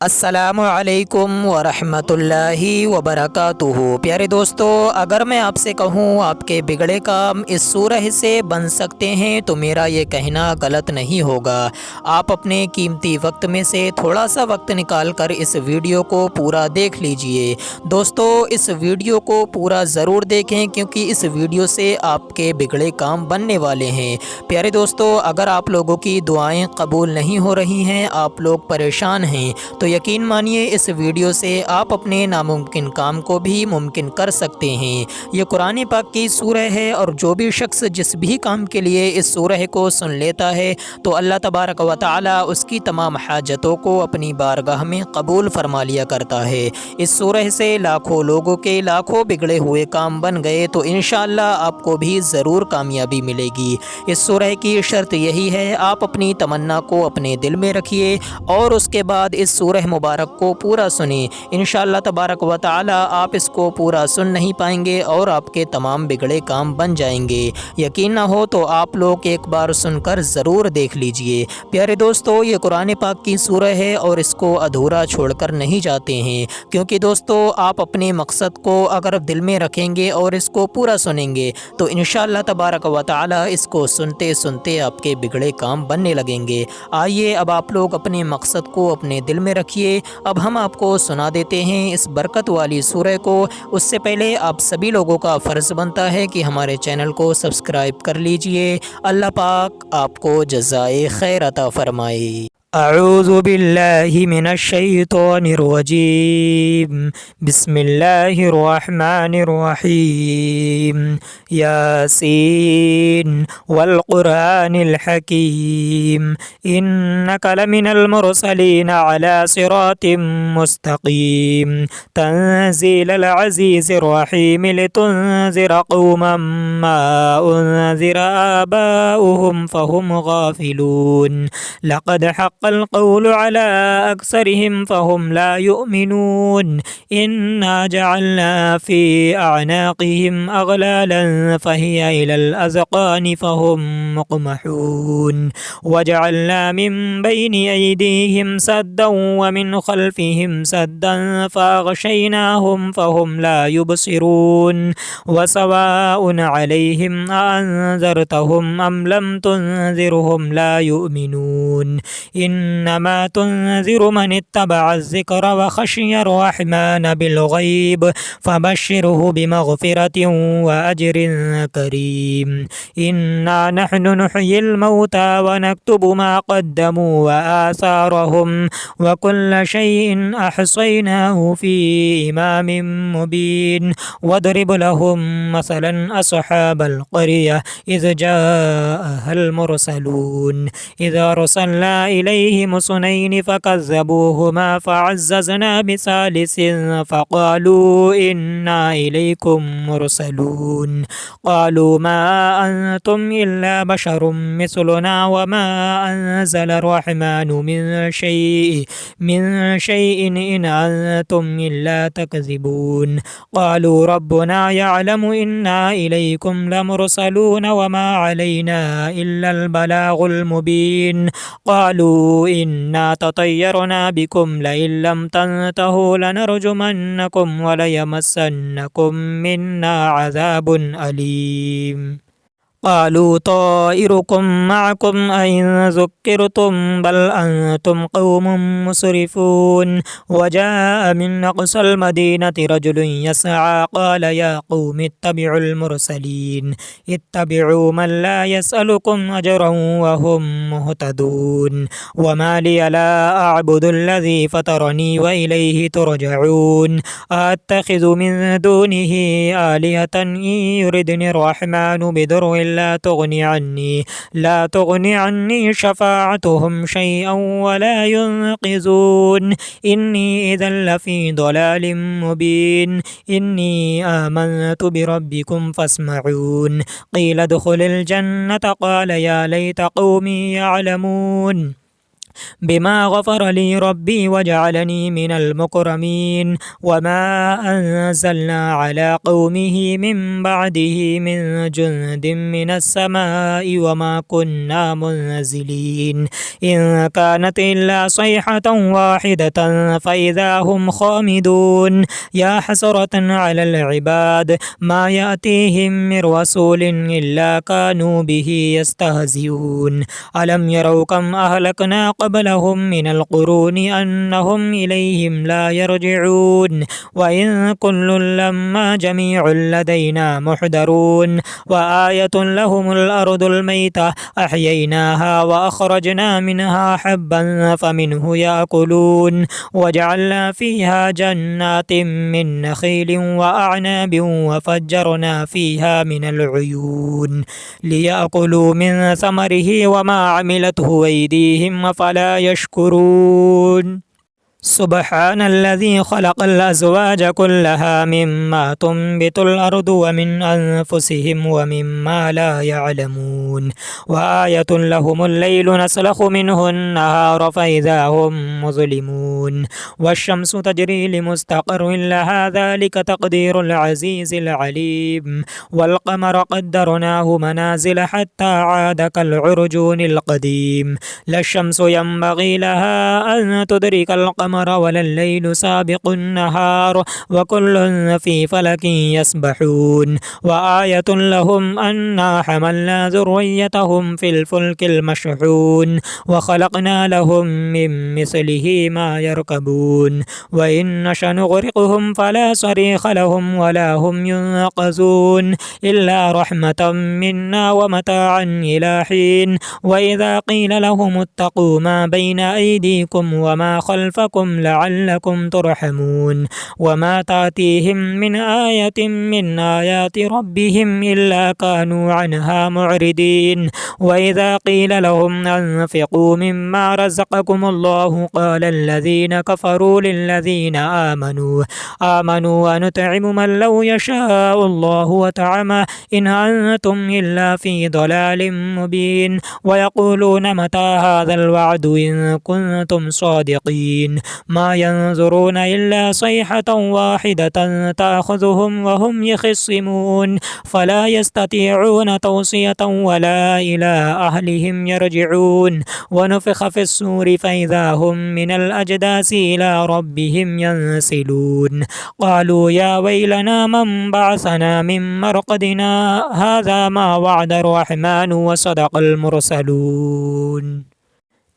السلام علیکم ورحمۃ اللہ وبرکاتہ۔ پیارے دوستو، اگر میں آپ سے کہوں آپ کے بگڑے کام اس سورہ سے بن سکتے ہیں تو میرا یہ کہنا غلط نہیں ہوگا۔ آپ اپنے قیمتی وقت میں سے تھوڑا سا وقت نکال کر اس ویڈیو کو پورا دیکھ لیجئے۔ دوستو، اس ویڈیو کو پورا ضرور دیکھیں کیونکہ اس ویڈیو سے آپ کے بگڑے کام بننے والے ہیں۔ پیارے دوستو، اگر آپ لوگوں کی دعائیں قبول نہیں ہو رہی ہیں، آپ لوگ پریشان ہیں، تو یقین مانیے اس ویڈیو سے آپ اپنے ناممکن کام کو بھی ممکن کر سکتے ہیں۔ یہ قرآن پاک کی سورہ ہے اور جو بھی شخص جس بھی کام کے لیے اس سورہ کو سن لیتا ہے تو اللہ تبارک و تعالی اس کی تمام حاجتوں کو اپنی بارگاہ میں قبول فرما لیا کرتا ہے۔ اس سورہ سے لاکھوں لوگوں کے لاکھوں بگڑے ہوئے کام بن گئے تو انشاءاللہ آپ کو بھی ضرور کامیابی ملے گی۔ اس سورہ کی شرط یہی ہے، آپ اپنی تمنا کو اپنے دل میں رکھیے اور اس کے بعد اس سورہ مبارک کو پورا سنیں۔ انشاءاللہ تبارک و تعالی آپ اس کو پورا سن نہیں پائیں گے اور آپ کے تمام بگڑے کام بن جائیں گے۔ یقین نہ ہو تو آپ لوگ ایک بار سن کر ضرور دیکھ لیجئے۔ پیارے دوستو، یہ قرآن پاک کی سورہ ہے اور اس کو ادھورا چھوڑ کر نہیں جاتے ہیں، کیونکہ دوستو آپ اپنے مقصد کو اگر دل میں رکھیں گے اور اس کو پورا سنیں گے تو انشاءاللہ تبارک و تعالی اس کو سنتے سنتے آپ کے بگڑے کام بننے لگیں گے۔ آئیے اب آپ لوگ اپنے مقصد کو اپنے دل میں رکھیے۔ اب ہم آپ کو سنا دیتے ہیں اس برکت والی سورہ کو۔ اس سے پہلے آپ سبھی لوگوں کا فرض بنتا ہے کہ ہمارے چینل کو سبسکرائب کر لیجئے۔ اللہ پاک آپ کو جزائے خیر عطا فرمائے۔ اعوذ باللہ من الشیطان الرجیم، بسم اللہ الرحمن الرحیم، یاسین والقرآن الحکیم، انک لمن المرسلین علی صراط مستقیم، تنزیل العزیز الرحیم، لتنذر قوما ما انذر آباؤهم فهم غافلون، لقد حق القول على أكثرهم فهم لا يؤمنون، إنا جعلنا في أعناقهم أغلالا فهي إلى الأذقان فهم مقمحون، وجعلنا من بين أيديهم سدا ومن خلفهم سدا فأغشيناهم فهم لا يبصرون، وسواء عليهم أأنذرتهم أم لم تنذرهم لا يؤمنون، إنما تنذر من اتبع الذكر وخشي الرحمن بالغيب فبشره بمغفرة وأجر كريم، إنا نحن نحيي الموتى ونكتب ما قدموا وآثارهم وكل شيء أحصيناه في إمام مبين، واضرب لهم مثلا أصحاب القرية إذ جاءها المرسلون، إذا أرسلنا إليهم اثنين فكذبوهما فعززنا بثالث فقالوا إنا إليكم مرسلون، قالوا ما أنتم إلا بشر مثلنا وما أنزل الرحمن من شيء إن أنتم إلا تكذبون، قالوا ربنا يعلم إنا إليكم لمرسلون وما علينا إلا البلاغ المبين، قالوا إنا تطيرنا بكم لئن لم تنتهوا لنرجمنكم وليمسنكم منا عذاب أليم، قالوا طائركم معكم أئن ذكرتم بل أنتم قوم مسرفون، وجاء من أقصى المدينة رجل يسعى قال يا قوم اتبعوا المرسلين، اتبعوا من لا يسألكم أجرا وهم مهتدون، وما لي لا أعبد الذي فطرني وإليه ترجعون، أتخذ من دونه آلهة إن يردني الرحمن بضر لا تغني عني شفاعتهم شيئا ولا ينقذون، إني إذا لفي ضلال مبين، إني آمنت بربكم فاسمعون، قيل ادخل الجنة قال يا ليت قومي يعلمون، بما غفر لي ربي وجعلني من المكرمين وما أنزلنا على قومه من بعده من جند من السماء وما كنا منزلين إن كانت إلا صيحة واحدة فإذا هم خامدون يا حسرة على العباد ما يأتيهم من رسول إلا كانوا به يستهزئون ألم يروا كم أهلكنا قبلهم من القرون أنهم إليهم لا يرجعون وإن كل لما جميع لدينا محضرون وآية لهم الأرض الميتة أحييناها وأخرجنا منها حبا فمنه يأكلون وجعلنا فيها جنات من نخيل وأعناب وفجرنا فيها من العيون ليأكلوا من ثمره وما عملته أيديهم أفلا يشكرون سبحان الذي خلق الأزواج كلها مما تنبت الأرض ومن أنفسهم ومما لا يعلمون وآية لهم الليل نسلخ منه النهار فإذا هم مظلمون والشمس تجري لمستقر لها ذلك تقدير العزيز العليم والقمر قدرناه منازل حتى عاد كالعرجون القديم لا الشمس ينبغي لها أن تدرك القمر ولا الليل سابق النهار وكل في فلك يسبحون وآية لهم أنا حملنا ذريتهم في الفلك المشحون وخلقنا لهم من مثله ما يركبون وإن نشأ نغرقهم فلا صريخ لهم ولا هم ينقذون إلا رحمة منا ومتاعا إلى حين وإذا قيل لهم اتقوا ما بين أيديكم وما خلفكم لعلكم ترحمون وما تأتيهم من آية من آيات ربهم إلا كانوا عنها معرضين وإذا قيل لهم أنفقوا مما رزقكم الله قال الذين كفروا للذين آمنوا ونطعم من لو يشاء الله وطعمه إن أنتم إلا في ضلال مبين ويقولون متى هذا الوعد إن كنتم صادقين ما ينظرون إلا صيحة واحدة تأخذهم وهم يخصمون فلا يستطيعون توصية ولا إلى أهلهم يرجعون ونفخ في الصور فإذا هم من الأجداث إلى ربهم ينسلون قالوا يا ويلنا من بعثنا من مرقدنا هذا ما وعد الرحمن وصدق المرسلون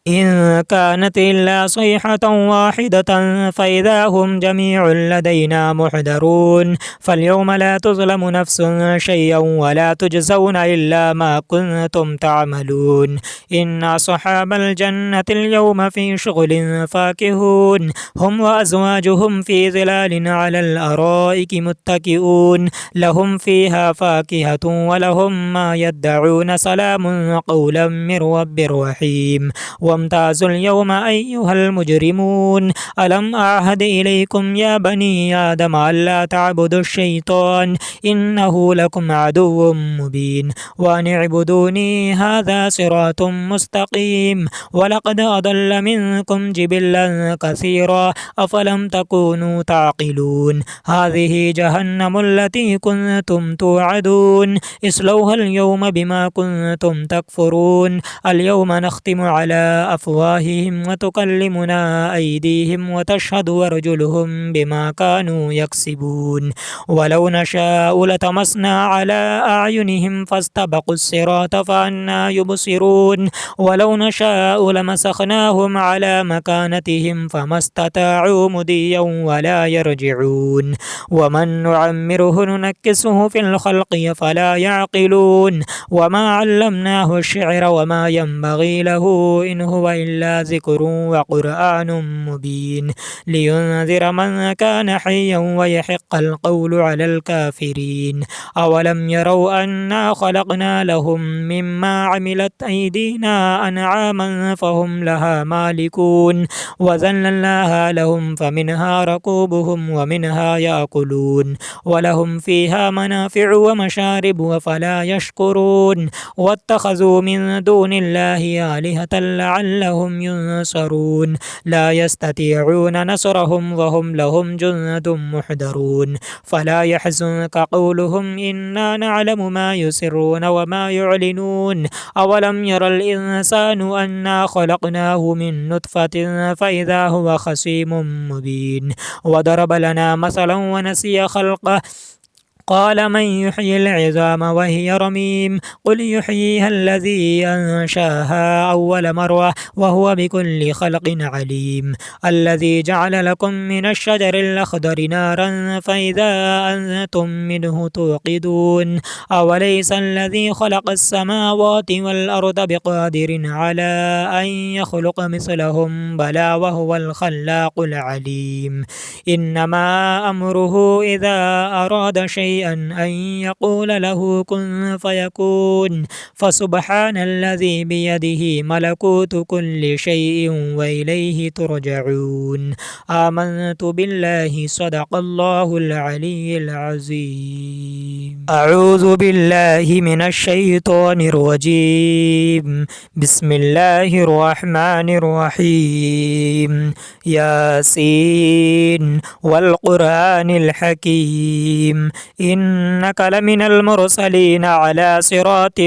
إن كانت إلا صيحة واحدة فإذا هم جميع لدينا محضرون فاليوم لا تظلم نفس شيئا ولا تجزون إلا ما كنتم تعملون إن أصحاب الجنة اليوم في شغل فاكهون هم وأزواجهم في ظلال على الأرائك متكئون لهم فيها فاكهة ولهم ما يدعون سلام قولا من رب رحيم وامتازوا اليوم أيها المجرمون ألم أعهد إليكم يا بني آدم ألا تعبدوا الشيطان إنه لكم عدو مبين وأن اعبدوني هذا صراط مستقيم ولقد أضل منكم جبلا كثيرا أفلم تكونوا تعقلون هذه جهنم التي كنتم توعدون اصلوها اليوم بما كنتم تكفرون اليوم نختم على أفواههم وتكلمنا أيديهم وتشهد أرجلهم بما كانوا يكسبون ولو نشاء لطمسنا على أعينهم فاستبقوا الصراط فأنى يبصرون ولو نشاء لمسخناهم على مكانتهم فما استطاعوا مضيا ولا يرجعون ومن نعمره ننكسه في الخلق فلا يعقلون وما علمناه الشعر وما ينبغي له إن هو إلا ذكر وقرآن مبين لينذر من كان حيا ويحق القول على الكافرين أولم يروا أنا خلقنا لهم مما عملت أيدينا أنعاما فهم لها مالكون وذللناها لهم فمنها ركوبهم ومنها يأكلون ولهم فيها منافع ومشارب وفلا يشكرون واتخذوا من دون الله آلهة لعلهم لعلهم ينصرون لا يستطيعون نصرهم وهم لهم جند محضرون فلا يحزنك قولهم إنا نعلم ما يسرون وما يعلنون أولم ير الإنسان أنا خلقناه من نطفة فإذا هو خصيم مبين وضرب لنا مثلا ونسي خلقه قال من يحيي العظام وهي رميم قل يحييها الذي أنشاها أول مرة وهو بكل خلق عليم الذي جعل لكم من الشجر الأخضر نارا فإذا أنتم منه توقدون أوليس الذي خلق السماوات والأرض بقادر على أن يخلق مثلهم بلى وهو الخلاق العليم إنما أمره إذا أراد شيئا أن يقول له كن فيكون فسبحان الذي بيده ملكوت كل شيء وإليه ترجعون آمنت بالله صدق الله العلي العظيم أعوذ بالله من الشيطان الرجيم بسم الله الرحمن الرحيم ياسين والقرآن الحكيم إنك لمن المرسلين على صراط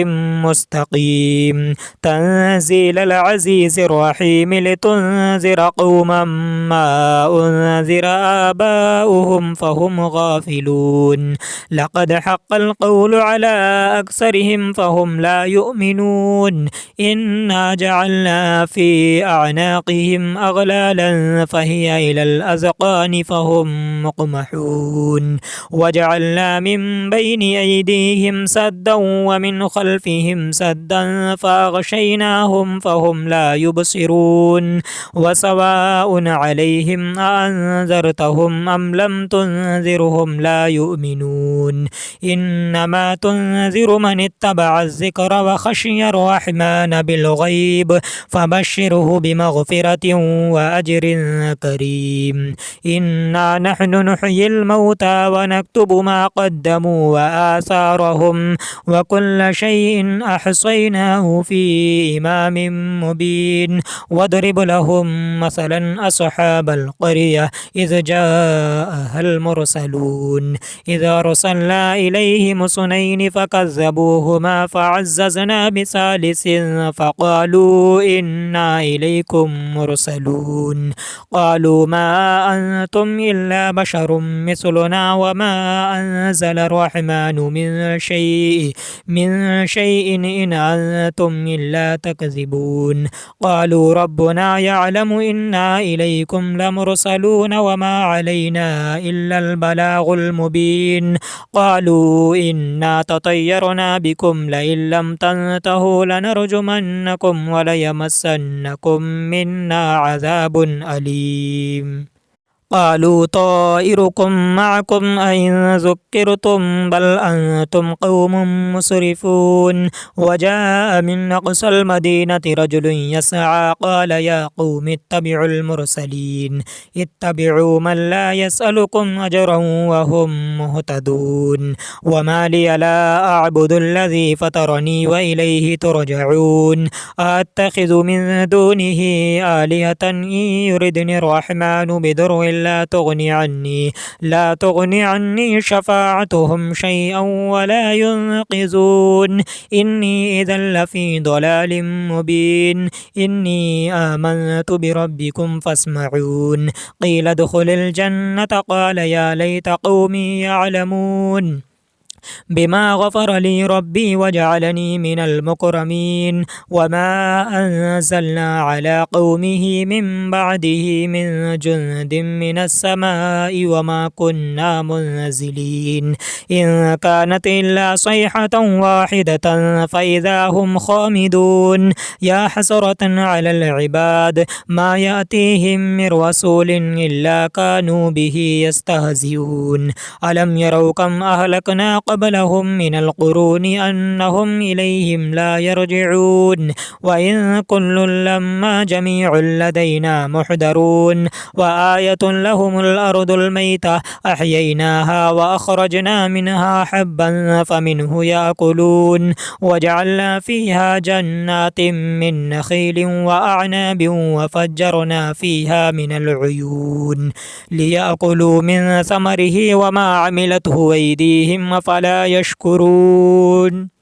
مستقيم تنزيل العزيز الرحيم لتنذر قوما ما أنذر آباؤهم فهم غافلون لقد حق القول على أكثرهم فهم لا يؤمنون إنا جعلنا في أعناقهم أغلالا فهي إلى الأذقان فهم مقمحون وجعلنا من بين أيديهم سدا ومن خلفهم سدا فأغشيناهم فهم لا يبصرون وسواء عليهم أأنذرتهم أم لم تنذرهم لا يؤمنون إنما تنذر من اتبع الذكر وخشي الرحمن بالغيب فبشره بمغفرة وأجر كريم إنا نحن نحيي الموتى ونكتب ما قدموا وآثارهم وكل شيء أحصيناه في إمام مبين واضرب لهم مثلا أصحاب القرية إذ جاءها المرسلون إذا أرسلنا إليهم اثنين فكذبوهما فعززنا بثالث فقالوا إنا إليكم مرسلون قالوا ما أنتم إلا بشر مثلنا وما أنزل الرحمن من شيء إن أنتم إلا تكذبون قالوا ربنا يعلم إنا إليكم لمرسلون وما علينا إلا البلاغ المبين قالوا إنا تطيرنا بكم لئن لم تنتهوا لنرجمنكم وليمسنكم منا عذاب أليم قالوا طائركم معكم أئن ذكرتم بل أنتم قوم مسرفون وجاء من أقصى المدينة رجل يسعى قال يا قوم اتبعوا المرسلين اتبعوا من لا يسألكم أجرا وهم مهتدون وما لي لا أعبد الذي فطرني وإليه ترجعون أتخذ من دونه آلهة إن يردني الرحمن بضر لا تغني عني شفاعتهم شيئا ولا ينقذون إني إذا لفي ضلال مبين إني آمنت بربكم فاسمعون قيل ادخل الجنة قال يا ليت قومي يعلمون بما غفر لي ربي وجعلني من المكرمين وما أنزلنا على قومه من بعده من جند من السماء وما كنا منزلين إن كانت إلا صيحة واحدة فإذا هم خامدون يا حسرة على العباد ما يأتيهم من رسول إلا كانوا به يستهزئون ألم يروا كم أهلكنا قبلهم من القرون أنهم إليهم لا يرجعون وإن كل لما جميع لدينا محضرون وآية لهم الأرض الميتة أحييناها وأخرجنا منها حبا فمنه يأكلون وجعلنا فيها جنات من نخيل وأعناب وفجرنا فيها من العيون ليأكلوا من ثمره وما عملته أيديهم أفلا يشكرون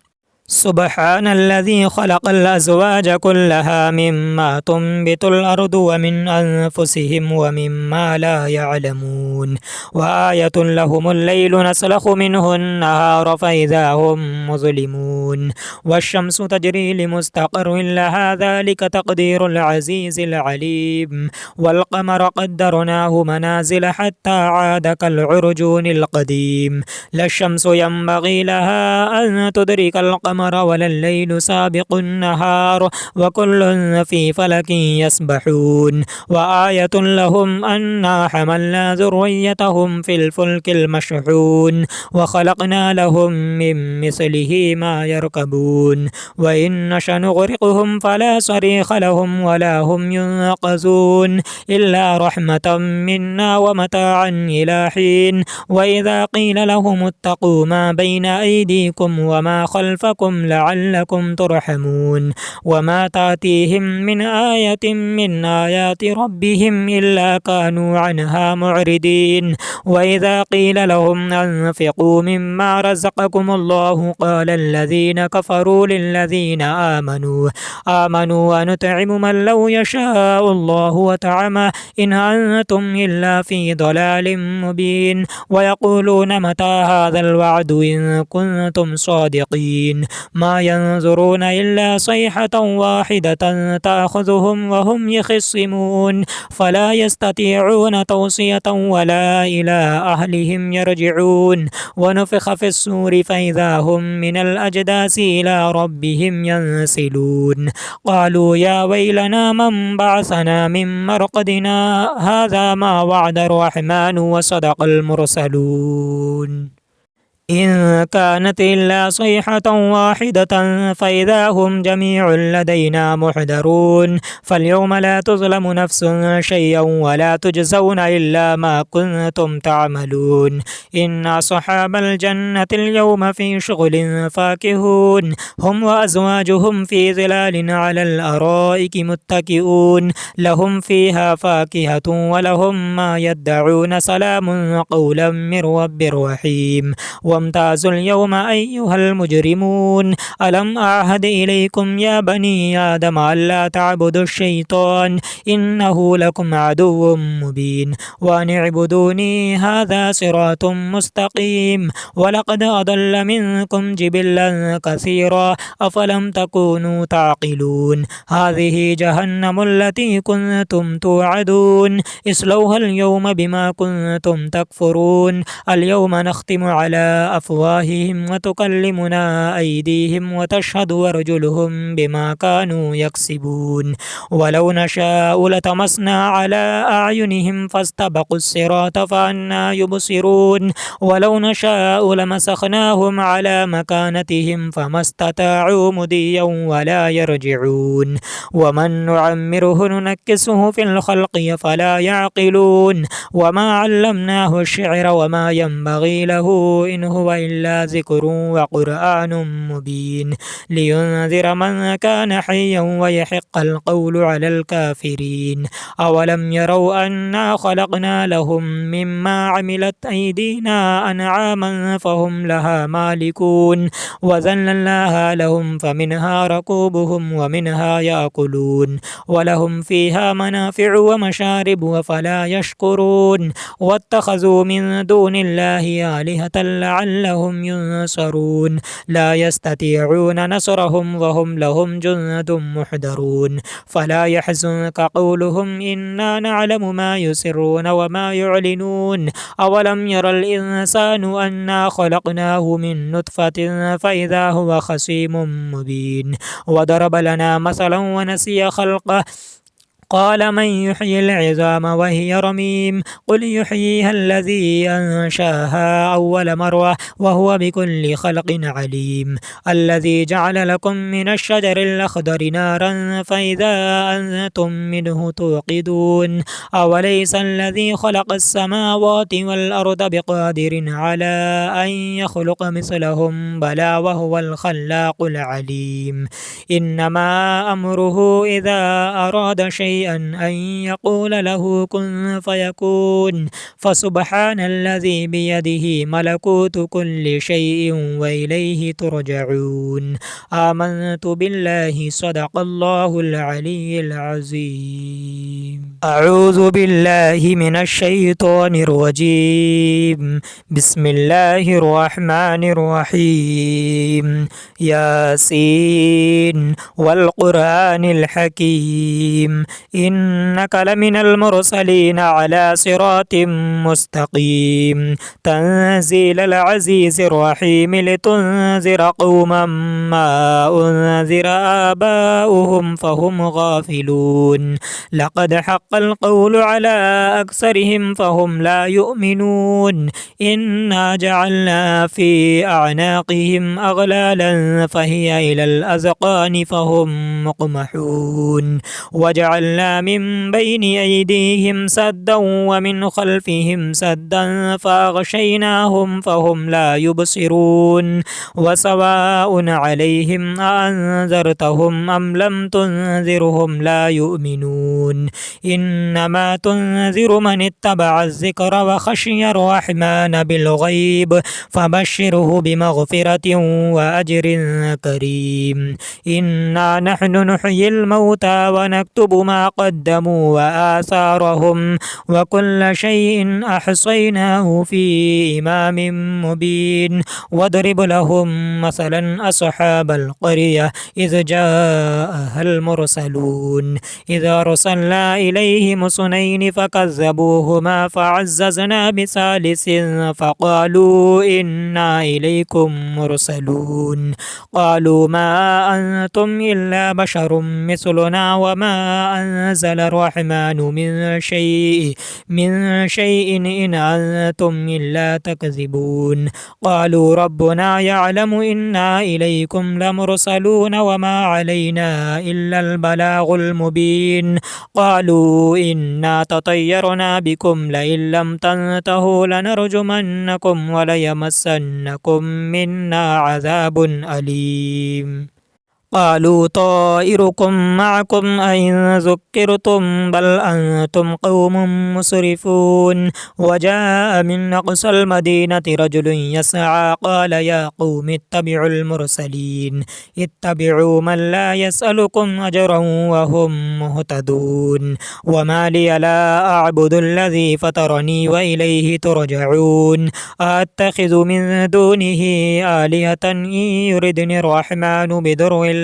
سبحان الذي خلق الأزواج كلها مما تنبت الأرض ومن أنفسهم ومما لا يعلمون وآية لهم الليل نسلخ منه النهار فإذا هم مظلمون والشمس تجري لمستقر لها ذلك تقدير العزيز العليم والقمر قدرناه منازل حتى عاد كالعرجون القديم لا الشمس ينبغي لها أن تدرك القمر ولا الليل سابق النهار وكل في فلك يسبحون وآية لهم أنا حملنا ذريتهم في الفلك المشحون وخلقنا لهم من مثله ما يركبون وإن نشأ نغرقهم فلا صريخ لهم ولا هم ينقذون إلا رحمة منا ومتاعا إلى حين وإذا قيل لهم اتقوا ما بين أيديكم وما خلفكم لعلكم ترحمون وما تأتيهم من آية من آيات ربهم إلا كانوا عنها معرضين وإذا قيل لهم أنفقوا مما رزقكم الله قال الذين كفروا للذين آمنوا ونطعم من لو يشاء الله وطعمه إن أنتم إلا في ضلال مبين ويقولون متى هذا الوعد إن كنتم صادقين ما ينظرون إلا صيحة واحدة تأخذهم وهم يخصمون فلا يستطيعون توصية ولا إلى أهلهم يرجعون ونفخ في الصور فإذا هم من الأجداث إلى ربهم ينسلون قالوا يا ويلنا من بعثنا من مرقدنا هذا ما وعد الرحمن وصدق المرسلون إن كانت إلا صيحة واحدة فإذا هم جميع لدينا محضرون فاليوم لا تظلم نفس شيئا ولا تجزون إلا ما كنتم تعملون إن أصحاب الجنة اليوم في شغل فاكهون هم وأزواجهم في ظلال على الأرائك متكئون لهم فيها فاكهة ولهم ما يدعون سلام قولا من رب رحيم وامتازوا اليوم أيها المجرمون ألم أعهد إليكم يا بني آدم ألا تعبدوا الشيطان إنه لكم عدو مبين وأن اعبدوني هذا صراط مستقيم ولقد أضل منكم جبلا كثيرا أفلم تكونوا تعقلون هذه جهنم التي كنتم توعدون اصلوها اليوم بما كنتم تكفرون اليوم نختم على أفواههم وتكلمنا أيديهم وتشهد أرجلهم بما كانوا يكسبون ولو نشاء لطمسنا على أعينهم فاستبقوا الصراط فأنى يبصرون ولو نشاء لمسخناهم على مكانتهم فما استطاعوا مضيا ولا يرجعون ومن نعمره ننكسه في الخلق فلا يعقلون وما علمناه الشعر وما ينبغي له إن هو إلا ذكر وقرآن مبين لينذر من كان حيا ويحق القول على الكافرين أولم يروا أنا خلقنا لهم مما عملت أيدينا أنعاما فهم لها مالكون وذللناها لهم فمنها ركوبهم ومنها يأكلون ولهم فيها منافع ومشارب وفلا يشكرون واتخذوا من دون الله آلهة لعلهم ينصرون لا يستطيعون نصرهم وهم لهم جند محضرون فلا يحزنك قولهم إنا نعلم ما يسرون وما يعلنون أولم ير الإنسان أنا خلقناه من نطفة فإذا هو خصيم مبين وضرب لنا مثلا ونسي خلقه قال من يحيي العظام وهي رميم قل يحييها الذي أنشاها أول مرة وهو بكل خلق عليم الذي جعل لكم من الشجر الأخضر نارا فإذا أنتم منه توقدون أوليس الذي خلق السماوات والأرض بقادر على أن يخلق مثلهم بلى وهو الخلاق العليم إنما أمره إذا أراد شيئا أن يقول له كن فيكون فسبحان الذي بيده ملكوت كل شيء وإليه ترجعون آمنت بالله صدق الله العلي العظيم أعوذ بالله من الشيطان الرجيم بسم الله الرحمن الرحيم ياسين والقرآن الحكيم إنك لمن المرسلين على صراط مستقيم تنزيل العزيز الرحيم لتنذر قوما ما أنذر آباؤهم فهم غافلون لقد حق القول على أكثرهم فهم لا يؤمنون إنا جعلنا في أعناقهم أغلالا فهي إلى الأذقان فهم مقمحون وجعلنا من بين أيديهم سدا ومن خلفهم سدا فأغشيناهم فهم لا يبصرون وسواء عليهم أأنذرتهم أم لم تنذرهم لا يؤمنون إنما تنذر من اتبع الذكر وخشي الرحمن بالغيب فبشره بمغفرة وأجر كريم إنا نحن نحيي الموتى ونكتب ما قدموا وآثارهم وكل شيء أحصيناه في إمام مبين واضرب لهم مثلا أصحاب القرية إذ جاءها المرسلون إذا أرسلنا إليهم اثنين فكذبوهما فعززنا بثالث فقالوا إنا إليكم مرسلون قالوا ما أنتم إلا بشر مثلنا وما أنزل الرحمن من شيء إن أنتم إلا تكذبون قالوا ربنا يعلم إنا إليكم لمرسلون وما علينا إلا البلاغ المبين قالوا إنا تطيرنا بكم لئن لم تنتهوا لنرجمنكم وليمسنكم منا عذاب أليم قالوا طائركم معكم أئن ذكرتم بل أنتم قوم مسرفون وجاء من أقصى المدينة رجل يسعى قال يا قوم اتبعوا المرسلين اتبعوا من لا يسألكم أجرا وهم مهتدون وما لي لا أعبد الذي فطرني وإليه ترجعون أتخذ من دونه آلهة إن يردني الرحمن بضر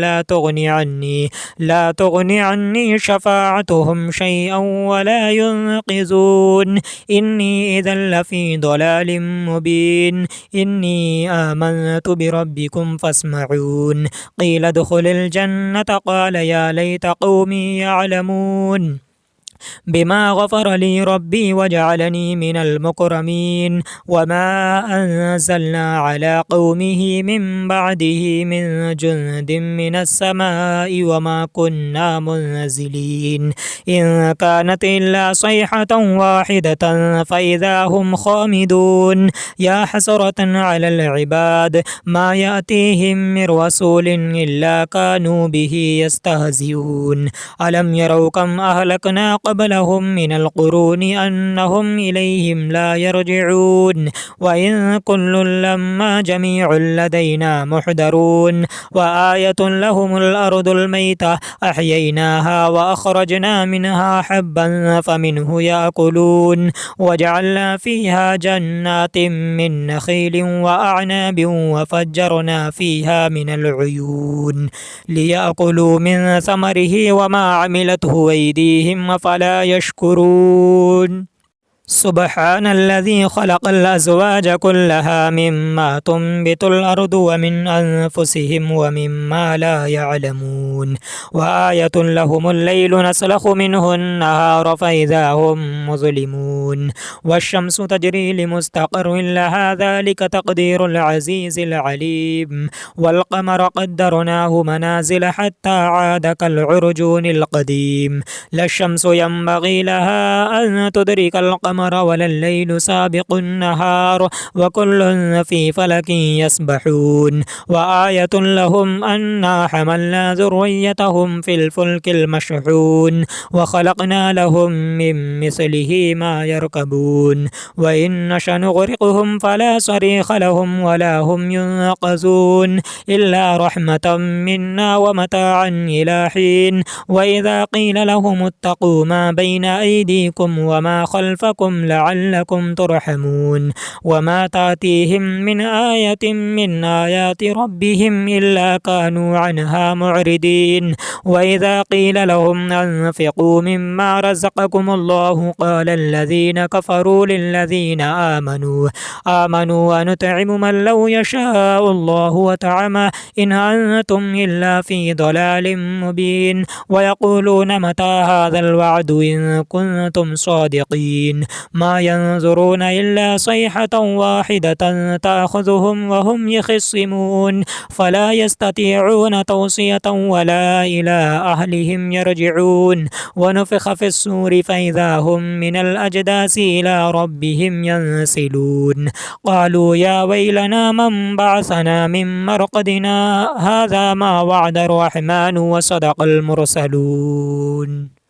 لا تغني عني شفاعتهم شيئا ولا ينقذون إني إذا لفي ضلال مبين إني آمنت بربكم فاسمعون قيل ادخل الجنة قال يا ليت قومي يعلمون بما غفر لي ربي وجعلني من المكرمين وما أنزلنا على قومه من بعده من جند من السماء وما كنا منزلين إن كانت إلا صيحة واحدة فإذا هم خامدون يا حسرة على العباد ما يأتيهم من رسول إلا كانوا به يستهزئون ألم يروا كم أهلكنا قبلهم من القرون أنهم إليهم لا يرجعون وإن كل لما جميع لدينا محضرون وآية لهم الأرض الميتة أحييناها وأخرجنا منها حبا فمنه يأكلون وجعلنا فيها جنات من نخيل وأعناب وفجرنا فيها من العيون ليأكلوا من ثمره وما عملته أيديهم فلا يشكرون سبحان الذي خلق الأزواج كلها مما تنبت الأرض ومن أنفسهم ومما لا يعلمون وآية لهم الليل نسلخ منه النهار فإذا هم مظلمون والشمس تجري لمستقر لها ذلك تقدير العزيز العليم والقمر قدرناه منازل حتى عاد كالعرجون القديم لا الشمس ينبغي لها أن تدرك القمر ولا الليل سابق النهار وكل في فلك يسبحون وآية لهم أنا حملنا ذريتهم في الفلك المشحون وخلقنا لهم من مثله ما يركبون وإن نشأ نغرقهم فلا صريخ لهم ولا هم ينقذون إلا رحمة منا ومتاعا إلى حين وإذا قيل لهم اتقوا ما بين أيديكم وما خلفكم لعلكم ترحمون وما تأتيهم من آية من آيات ربهم إلا كانوا عنها معرضين وإذا قيل لهم أنفقوا مما رزقكم الله قال الذين كفروا للذين آمنوا ونطعم من لو يشاء الله وطعمه إن أنتم إلا في ضلال مبين ويقولون متى هذا الوعد إن كنتم صادقين ما ينظرون إلا صيحة واحدة تأخذهم وهم يخصمون فلا يستطيعون توصية ولا إلى أهلهم يرجعون ونفخ في الصور فإذا هم من الأجداث إلى ربهم ينسلون قالوا يا ويلنا من بعثنا من مرقدنا هذا ما وعد الرحمن وصدق المرسلون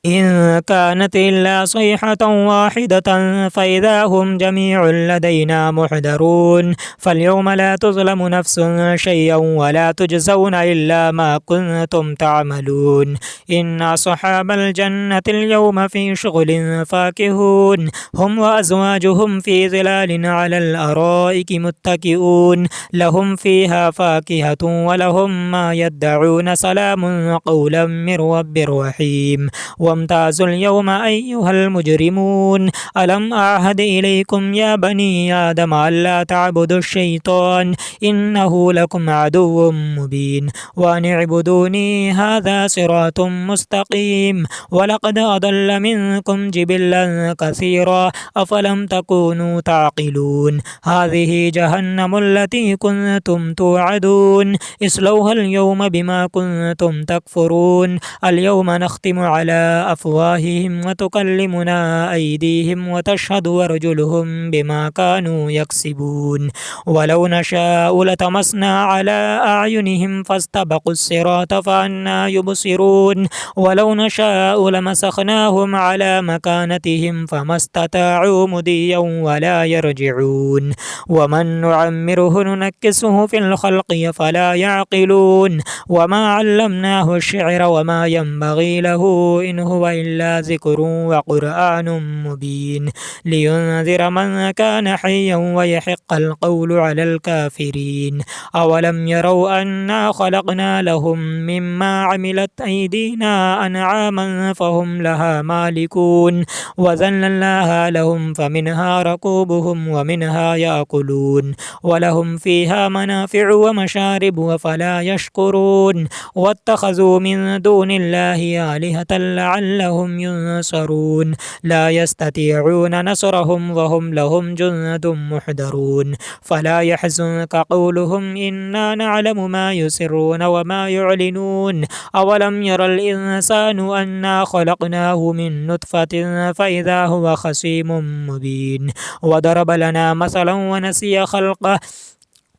إن كانت إلا صيحة واحدة فإذا هم جميع لدينا محضرون فاليوم لا تظلم نفس شيئا ولا تجزون إلا ما كنتم تعملون إن أصحاب الجنة اليوم في شغل فاكهون هم وأزواجهم في ظلال على الأرائك متكئون لهم فيها فاكهة ولهم ما يدعون سلام قولا من رب رحيم وامتازوا اليوم أيها المجرمون ألم أعهد إليكم يا بني آدم ألا تعبدوا الشيطان إنه لكم عدو مبين وأن اعبدوني هذا صراط مستقيم ولقد أضل منكم جبلا كثيرا أفلم تكونوا تعقلون هذه جهنم التي كنتم توعدون اصلوها اليوم بما كنتم تكفرون اليوم نختم على أفواههم وتكلمنا أيديهم وتشهد أرجلهم بما كانوا يكسبون ولو نشاء لطمسنا على أعينهم فاستبقوا الصراط فأنى يبصرون ولو نشاء لمسخناهم على مكانتهم فما استطاعوا مضيا ولا يرجعون ومن نعمره ننكسه في الخلق فلا يعقلون وما علمناه الشعر وما ينبغي له إن هو إلا ذكر وقرآن مبين لينذر من كان حيا ويحق القول على الكافرين أولم يروا أنا خلقنا لهم مما عملت أيدينا أنعاما فهم لها مالكون وذللناها لهم فمنها ركوبهم ومنها يأكلون ولهم فيها منافع ومشارب وفلا يشكرون واتخذوا من دون الله آلهة لعلهم ينصرون لا يستطيعون نصرهم وهم لهم جند محضرون فلا يحزنك قولهم إنا نعلم ما يسرون وما يعلنون أولم ير الإنسان أنا خلقناه من نطفة فإذا هو خصيم مبين وضرب لنا مثلا ونسي خلقه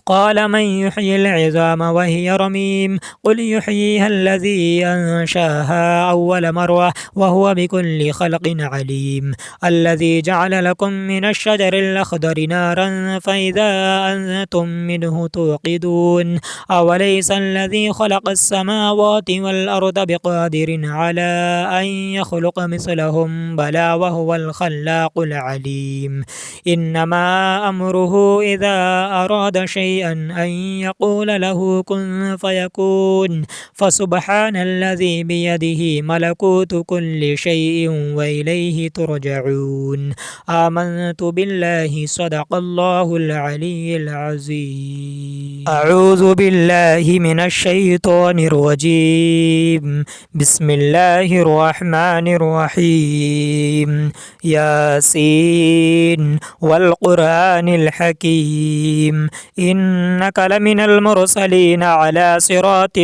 قال من يحيي العظام وهي رميم قل يحييها الذي أنشاها أول مرة وهو بكل خلق عليم الذي جعل لكم من الشجر الأخضر نارا فإذا أنتم منه توقدون أوليس الذي خلق السماوات والأرض بقادر على أن يخلق مثلهم بلى وهو الخلاق العليم إنما أمره إذا أراد شيئا شيئا أن يقول له كن فيكون فسبحان الذي بيده ملكوت كل شيء وإليه ترجعون آمنت بالله صدق الله العلي العظيم أعوذ بالله من الشيطان الرجيم بسم الله الرحمن الرحيم ياسين والقرآن الحكيم إنك لمن المرسلين على صراط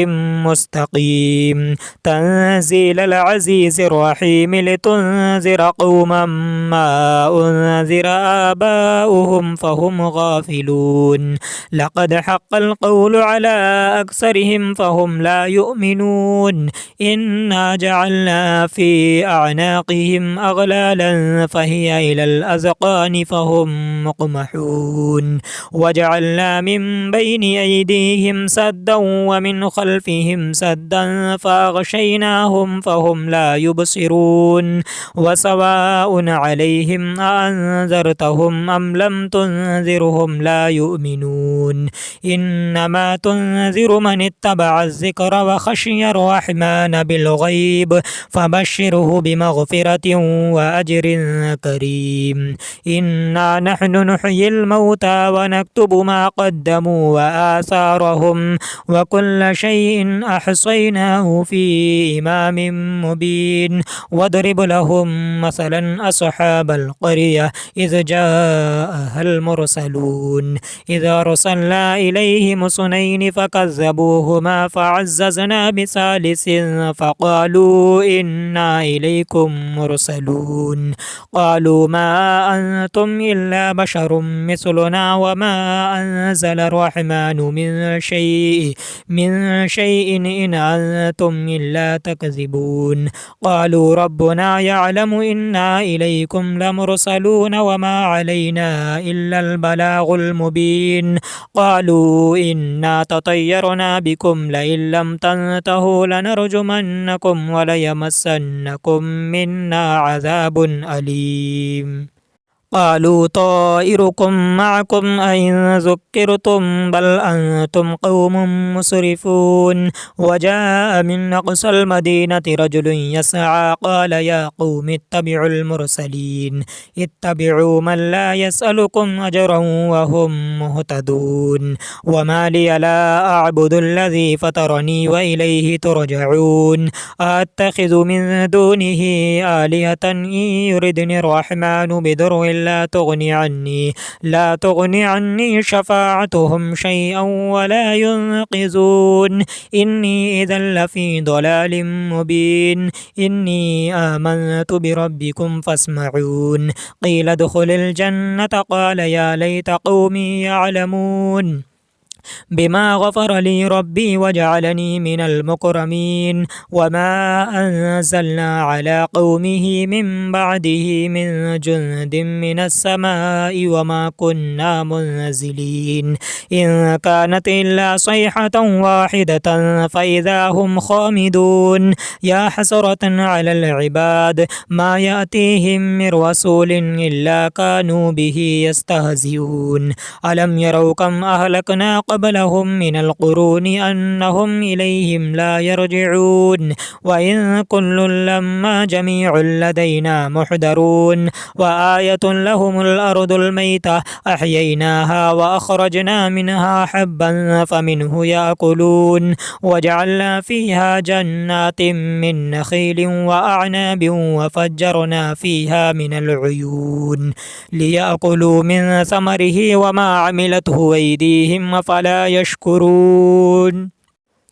مستقيم تنزيل العزيز الرحيم لتنذر قوما ما أنذر آباؤهم فهم غافلون لقد حق القول على أكثرهم فهم لا يؤمنون إنا جعلنا في أعناقهم أغلالا فهي إلى الأذقان فهم مقمحون وجعلنا من بين أيديهم سدا ومن خلفهم سدا فأغشيناهم فهم لا يبصرون وسواء عليهم أأنذرتهم أم لم تنذرهم لا يؤمنون إنما تنذر من اتبع الذكر وخشي الرحمن بالغيب فبشره بمغفرة وأجر كريم إنا نحن نحيي الموتى ونكتب ما قدموا وآثارهم وكل شيء أحصيناه في إمام مبين واضرب لهم مثلا أصحاب القرية إذ جاءها المرسلون إذا أرسلنا إليهم اثنين فكذبوهما فعززنا بثالث فقالوا إنا إليكم مرسلون قالوا ما أنتم إلا بشر مثلنا وما أنزل الرحمن من شيء إن أنتم إلا تكذبون قالوا ربنا يعلم إنا إليكم لمرسلون وما علينا إلا البلاغ المبين قالوا إنا تطيرنا بكم لئن لم تنتهوا لنرجمنكم وليمسنكم منا عذاب أليم قالوا طائركم معكم أئن ذكرتم بل أنتم قوم مسرفون وجاء من أقصى المدينة رجل يسعى قال يا قوم اتبعوا المرسلين اتبعوا من لا يسألكم أجرا وهم مهتدون وما لي لا أعبد الذي فطرني وإليه ترجعون أتخذ من دونه آلهة إن يردني الرحمن بضر لا تغني عني شفاعتهم شيئا ولا ينقذون إني إذا لفي ضلال مبين إني آمنت بربكم فاسمعون قيل ادخل الجنة قال يا ليت قومي يعلمون بما غفر لي ربي وجعلني من المكرمين وما أنزلنا على قومه من بعده من جند من السماء وما كنا منزلين إن كانت إلا صيحة واحدة فإذا هم خامدون يا حسرة على العباد ما يأتيهم من رسول إلا كانوا به يستهزئون ألم يروا كم أهلكنا قبلهم من القرون أنهم إليهم لا يرجعون وإن كل لما جميع لدينا محضرون وآية لهم الأرض الميتة أحييناها وأخرجنا منها حبا فمنه يأكلون وجعلنا فيها جنات من نخيل وأعناب وفجرنا فيها من العيون ليأكلوا من ثمره وما عملته أيديهم فلا يشكرون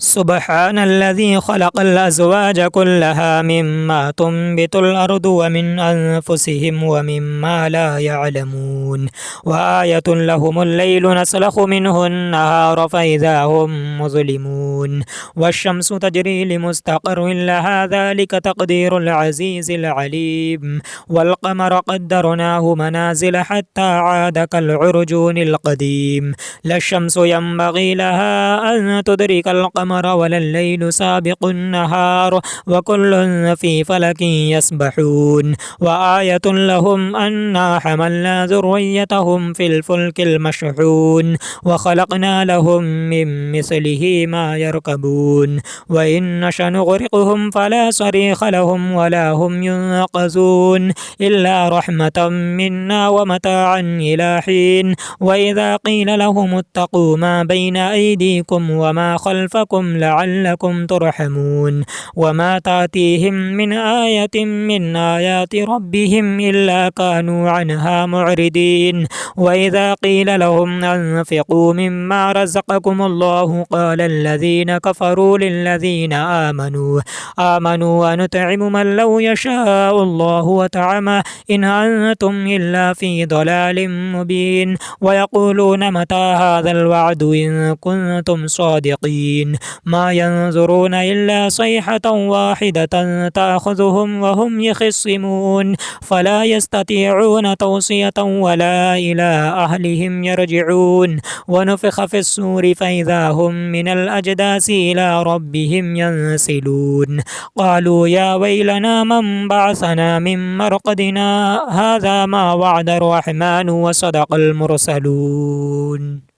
سبحان الذي خلق الأزواج كلها مما تنبت الأرض ومن أنفسهم ومما لا يعلمون وآية لهم الليل نسلخ منه النهار فإذا هم مظلمون والشمس تجري لمستقر لها ذلك تقدير العزيز العليم والقمر قدرناه منازل حتى عاد كالعرجون القديم لا الشمس ينبغي لها أن تدرك القمر القمر ولا الليل سابق النهار وكل في فلك يسبحون وآية لهم أنا حملنا ذريتهم في الفلك المشحون وخلقنا لهم من مثله ما يركبون وإن نشأ نغرقهم فلا صريخ لهم ولا هم ينقذون إلا رحمة منا ومتاعا إلى حين وإذا قيل لهم اتقوا ما بين أيديكم وما خلفكم لعلكم ترحمون وما تأتيهم من آية من آيات ربهم إلا كانوا عنها معرضين وإذا قيل لهم أنفقوا مما رزقكم الله قال الذين كفروا للذين آمنوا أنطعم من لو يشاء الله وطعمه إن أنتم إلا في ضلال مبين ويقولون متى هذا الوعد إن كنتم صادقين ما ينظرون إلا صيحة واحدة تأخذهم وهم يخصمون فلا يستطيعون توصية ولا إلى أهلهم يرجعون ونفخ في الصور فإذا هم من الأجداث إلى ربهم ينسلون قالوا يا ويلنا من بعثنا من مرقدنا هذا ما وعد الرحمن وصدق المرسلون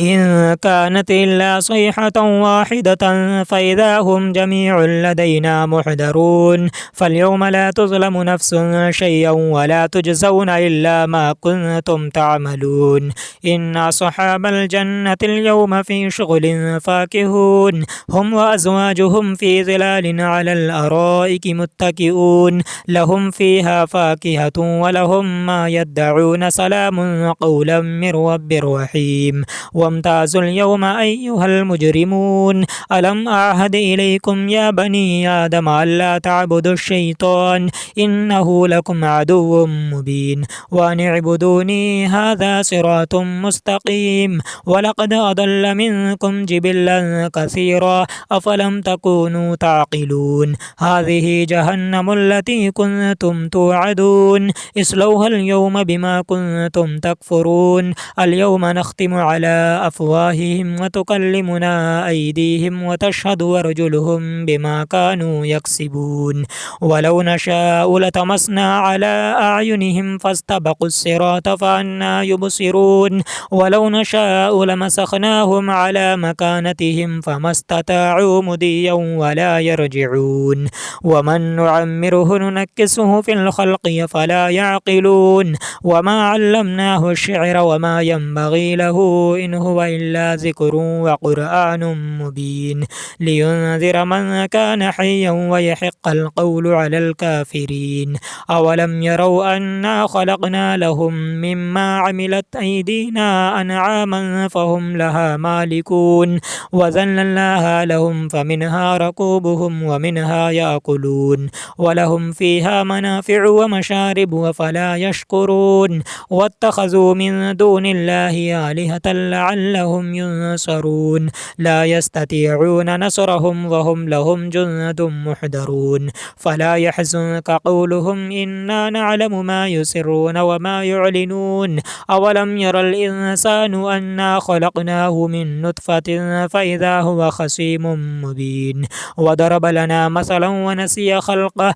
إن كانت إلا صيحة واحدة فإذا هم جميع لدينا محضرون فاليوم لا تظلم نفس شيئا ولا تجزون إلا ما كنتم تعملون إن أصحاب الجنة اليوم في شغل فاكهون هم وأزواجهم في ظلال على الأرائك متكئون لهم فيها فاكهة ولهم ما يدعون سلام قولا من رب رحيم وامتازوا اليوم أيها المجرمون ألم أعهد إليكم يا بني آدم ألا تعبدوا الشيطان إنه لكم عدو مبين وأن اعبدوني هذا صراط مستقيم ولقد أضل منكم جبلا كثيرا أفلم تكونوا تعقلون هذه جهنم التي كنتم توعدون اصلوها اليوم بما كنتم تكفرون اليوم نختم على أفواههم وتكلمنا أيديهم وتشهد أرجلهم بما كانوا يكسبون ولو نشاء لطمسنا على أعينهم فاستبقوا الصراط فأنى يبصرون ولو نشاء لمسخناهم على مكانتهم فما استطاعوا مضيا ولا يرجعون ومن نعمره ننكسه في الخلق فلا يعقلون وما علمناه الشعر وما ينبغي له إن هو إلا ذكر وقرآن مبين لينذر من كان حيا ويحق القول على الكافرين أولم يروا أنا خلقنا لهم مما عملت أيدينا أنعاما فهم لها مالكون وذللناها لهم فمنها ركوبهم ومنها يأكلون ولهم فيها منافع ومشارب وفلا يشكرون واتخذوا من دون الله آلهة لعلهم ينصرون لا يستطيعون نصرهم وهم لهم جند محضرون فلا يحزنك قولهم إنا نعلم ما يسرون وما يعلنون أولم ير الإنسان أنا خلقناه من نطفة فإذا هو خصيم مبين وضرب لنا مثلا ونسي خلقه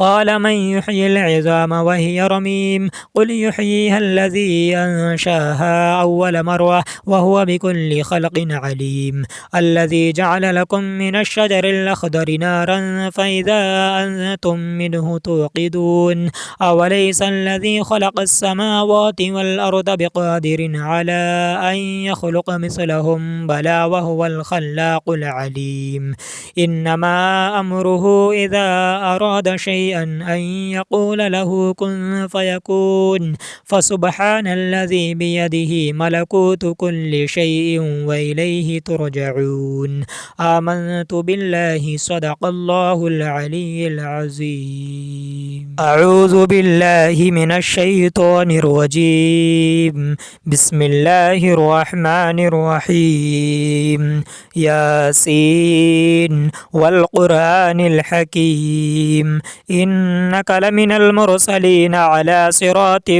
قال من يحيي العظام وهي رميم قل يحييها الذي أنشاها أول مرة وهو بكل خلق عليم الذي جعل لكم من الشجر الأخضر نارا فإذا أنتم منه توقدون أوليس الذي خلق السماوات والأرض بقادر على أن يخلق مثلهم بلى وهو الخلاق العليم إنما أمره إذا أراد شيئا أن يقول له كن فيكون فسبحان الذي بيده ملكوت كل شيء وإليه ترجعون آمنت بالله صدق الله العلي العظيم أعوذ بالله من الشيطان الرجيم بسم الله الرحمن الرحيم ياسين والقرآن الحكيم إنك لمن المرسلين على صراط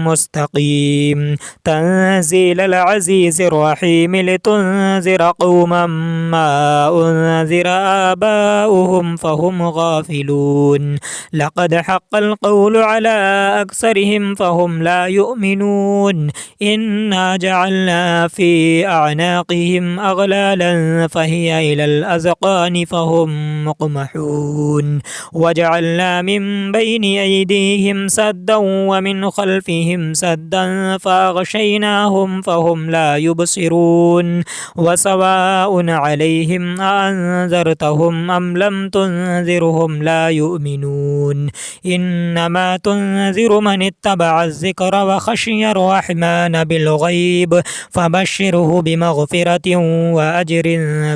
مستقيم تنزيل العزيز الرحيم لتنذر قوما ما أنذر آباؤهم فهم غافلون لقد حق القول على أكثرهم فهم لا يؤمنون إنا جعلنا في أعناقهم أغلالا فهي إلى الأذقان فهم مقمحون وجعلنا من بين أيديهم سدا ومن خلفهم سدا فأغشيناهم فهم لا يبصرون وسواء عليهم أأنذرتهم أم لم تنذرهم لا يؤمنون إنما تنذر من اتبع الذكر وخشي الرحمن بالغيب فبشره بمغفرة وأجر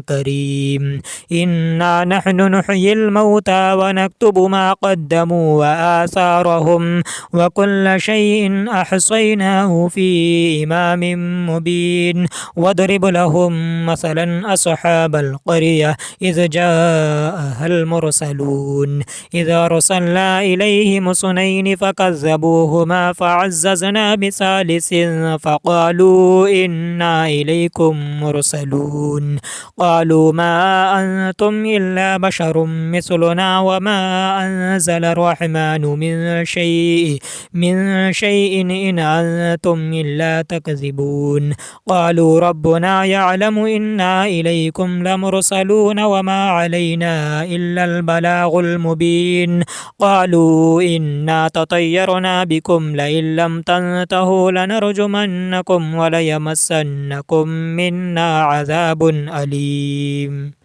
كريم إنا نحن نحيي الموتى ونكتب ما قدموا وآثارهم وكل شيء أحصيناه في إمام مبين واضرب لهم مثلا أصحاب القرية إذ جاءها المرسلون إذا أرسلنا إليهم اثنين فكذبوهما فعززنا بثالث فقالوا إنا إليكم مرسلون قالوا ما أنتم إلا بشر مثلنا وما أنزل الرحمن من شيء إن أنتم إلا تكذبون قالوا ربنا يعلم إنا إليكم لمرسلون وما علينا إلا البلاغ المبين قالوا إنا تطيرنا بكم لئن لم تنتهوا لنرجمنكم وليمسنكم منا عذاب أليم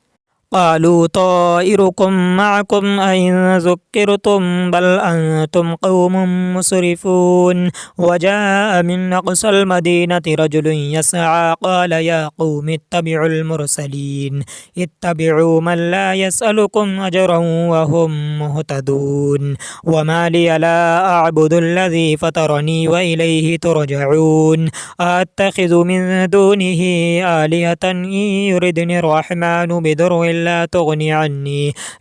قالوا طائركم معكم أئن ذكرتم بل أنتم قوم مسرفون وجاء من أقصى المدينة رجل يسعى قال يا قوم اتبعوا المرسلين اتبعوا من لا يسألكم أجرا وهم مهتدون وما لي لا أعبد الذي فطرني وإليه ترجعون أتخذ من دونه آلهة إن يردني الرحمن بضر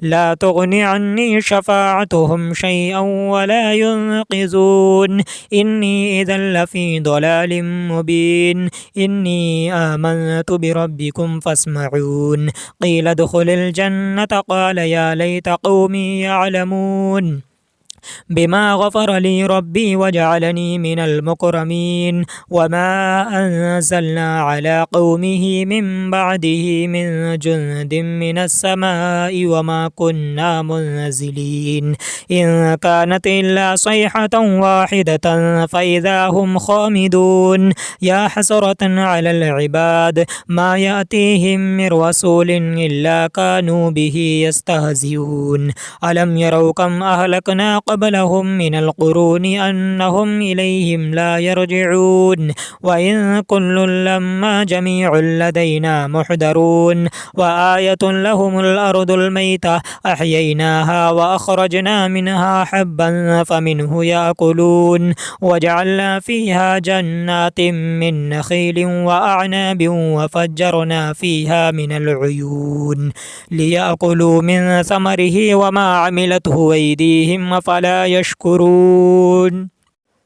لا تغني عني شفاعتهم شيئا ولا ينقذون إني إذا لفي ضلال مبين إني آمنت بربكم فاسمعون قيل ادخل الجنة قال يا ليت قومي يعلمون بما غفر لي ربي وجعلني من المكرمين وما أنزلنا على قومه من بعده من جند من السماء وما كنا منزلين إن كانت إلا صيحة واحدة فإذا هم خامدون يا حسرة على العباد ما يأتيهم من رسول إلا كانوا به يستهزئون ألم يروا كم أهلكنا قبلهم من القرون أنهم إليهم لا يرجعون وإن كل لما جميع لدينا محضرون وآية لهم الأرض الميتة أحييناها وأخرجنا منها حبا فمنه يأكلون وجعلنا فيها جنات من نخيل وأعناب وفجرنا فيها من العيون ليأكلوا من ثمره وما عملته أيديهم فلا يشكرون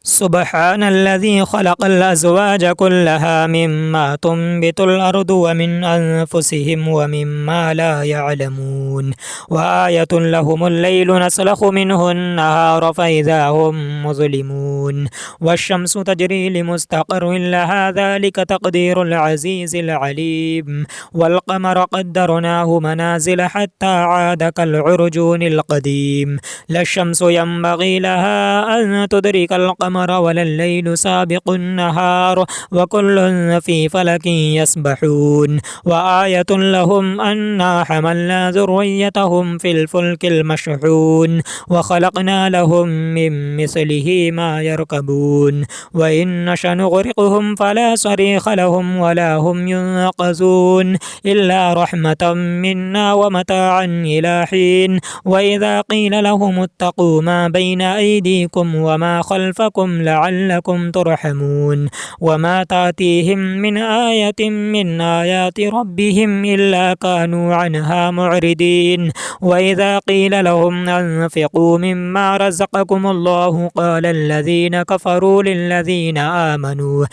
سبحان الذي خلق الأزواج كلها مما تنبت الأرض ومن أنفسهم ومما لا يعلمون وآية لهم الليل نسلخ منه النهار فإذا هم مظلمون والشمس تجري لمستقر لها ذلك تقدير العزيز العليم والقمر قدرناه منازل حتى عاد كالعرجون القديم لا الشمس ينبغي لها أن تدرك القمر ولا الليل سابق النهار وكل في فلك يسبحون وآية لهم أنا حملنا ذريتهم في الفلك المشحون وخلقنا لهم من مثله ما يركبون وإن نشأ نغرقهم فلا صريخ لهم ولا هم ينقذون إلا رحمة منا ومتاعا إلى حين وإذا قيل لهم اتقوا ما بين أيديكم وما خلفكم ربكم لعلكم ترحمون وما تأتيهم من آية من آيات ربهم إلا كانوا عنها معرضين وإذا قيل لهم أنفقوا مما رزقكم الله قال الذين كفروا للذين آمنوا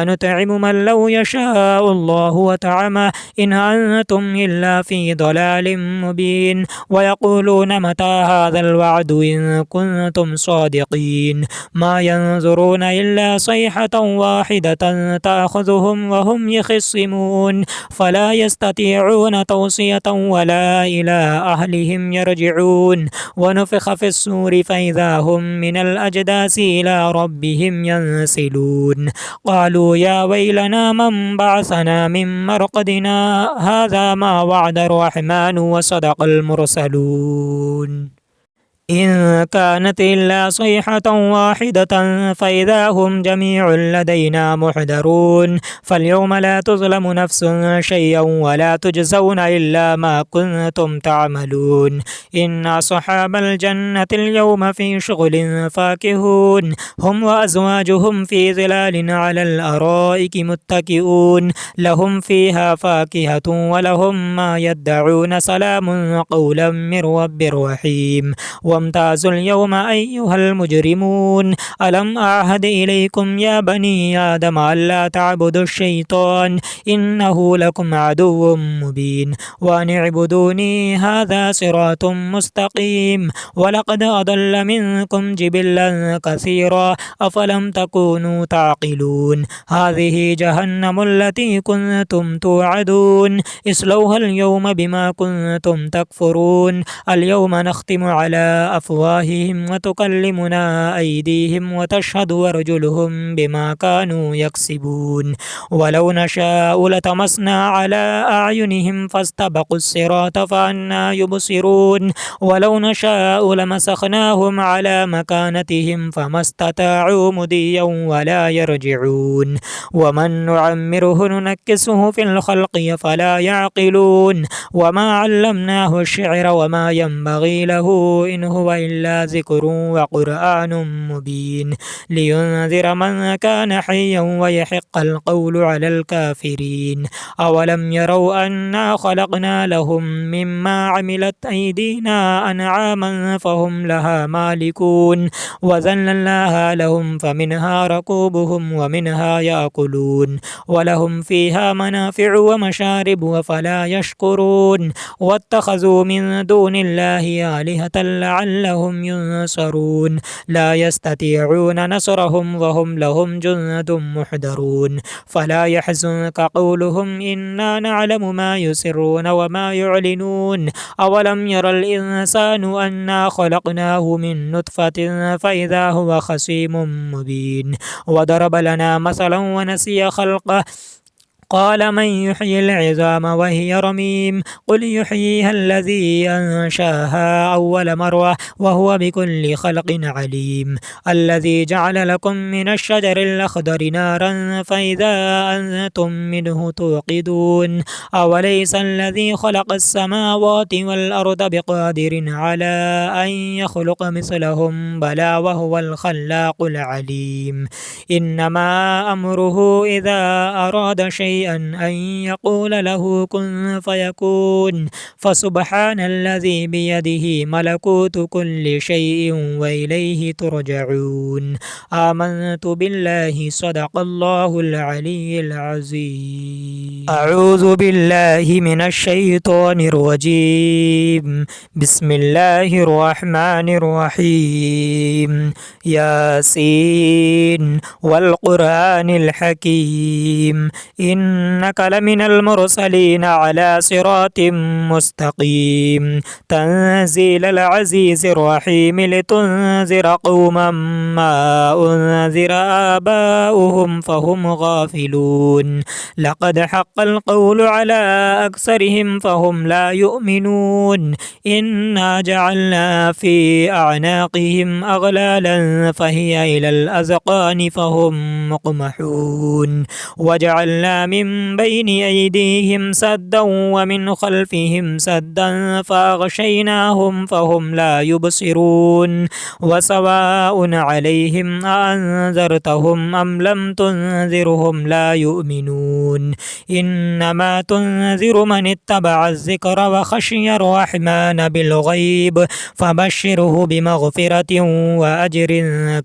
أنطعم من لو يشاء الله وطعمه إن أنتم إلا في ضلال مبين ويقولون متى هذا الوعد إن كنتم صادقين ما ينظرون إلا صيحة واحدة تأخذهم وهم يخصمون فلا يستطيعون توصية ولا إلى أهلهم يرجعون ونفخ في الصور فإذا هم من الأجداث إلى ربهم ينسلون قالوا يا ويلنا من بعثنا من مرقدنا هذا ما وعد الرحمن وصدق المرسلون إن كانت إلا صيحة واحدة فإذا هم جميع لدينا محضرون فاليوم لا تظلم نفس شيئا ولا تجزون إلا ما كنتم تعملون إن أصحاب الجنة اليوم في شغل فاكهون هم وأزواجهم في ظلال على الأرائك متكئون لهم فيها فاكهة ولهم ما يدعون سلام قولا من رب رحيم وامتازوا اليوم أيها المجرمون ألم أعهد إليكم يا بني آدم ألا تعبدوا الشيطان إنه لكم عدو مبين وأن اعبدوني هذا صراط مستقيم ولقد أضل منكم جبلا كثيرا أفلم تكونوا تعقلون هذه جهنم التي كنتم توعدون اصلوها اليوم بما كنتم تكفرون اليوم نختم على أفواههم وتكلمنا أيديهم وتشهد أرجلهم بما كانوا يكسبون ولو نشاء لطمسنا على أعينهم فاستبقوا الصراط فأنى يبصرون ولو نشاء لمسخناهم على مكانتهم فما استطاعوا مضيا ولا يرجعون ومن نعمره ننكسه في الخلق فلا يعقلون وما علمناه الشعر وما ينبغي له إن هو إلا ذكر وقرآن مبين لينذر من كان حيا ويحق القول على الكافرين أولم يروا أنا خلقنا لهم مما عملت أيدينا أنعاما فهم لها مالكون وذللناها لهم فمنها ركوبهم ومنها يأكلون ولهم فيها منافع ومشارب وفلا يشكرون واتخذوا من دون الله آلهة لعلهم ينصرون لا يستطيعون نصرهم وهم لهم جند محضرون فلا يحزنك قولهم إنا نعلم ما يسرون وما يعلنون أولم ير الإنسان أنا خلقناه من نطفة فإذا هو خصيم مبين وضرب لنا مثلا ونسي خلقه قال من يحيي العظام وهي رميم قل يحييها الذي أنشاها أول مرة وهو بكل خلق عليم الذي جعل لكم من الشجر الأخضر نارا فإذا أنتم منه توقدون أوليس الذي خلق السماوات والأرض بقادر على أن يخلق مثلهم بلى وهو الخلاق العليم إنما أمره إذا أراد شيئا أن يقول له كن فيكون فسبحان الذي بيده ملكوت كل شيء وإليه ترجعون آمنت بالله صدق الله العلي العظيم أعوذ بالله من الشيطان الرجيم بسم الله الرحمن الرحيم ياسين والقرآن الحكيم إنك لمن المرسلين على صراط مستقيم تنزيل العزيز الرحيم لتنذر قوما ما أنذر آباؤهم فهم غافلون لقد حق القول على أكثرهم فهم لا يؤمنون إنا جعلنا في أعناقهم أغلالا فهي إلى الأذقان فهم مقمحون وجعلنا من بين أيديهم سدا ومن خلفهم سدا فأغشيناهم فهم لا يبصرون وسواء عليهم أأنذرتهم أم لم تنذرهم لا يؤمنون إنما تنذر من اتبع الذكر وخشي الرحمن بالغيب فبشره بمغفرة وأجر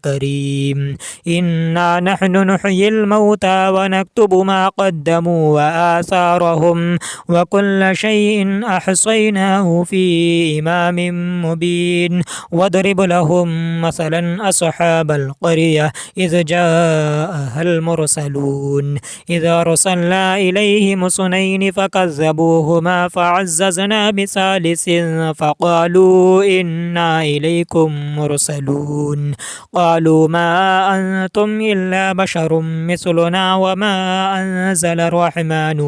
كريم إنا نحن نحيي الموتى ونكتب ما قدموا وآثارهم وكل شيء أحصيناه في إمام مبين واضرب لهم مثلا أصحاب القرية إذ جاءها المرسلون إذا أرسلنا إليهم اثنين فكذبوهما فعززنا بثالث فقالوا إنا إليكم مرسلون قالوا ما أنتم إلا بشر مثلنا وما أنزل الرحمن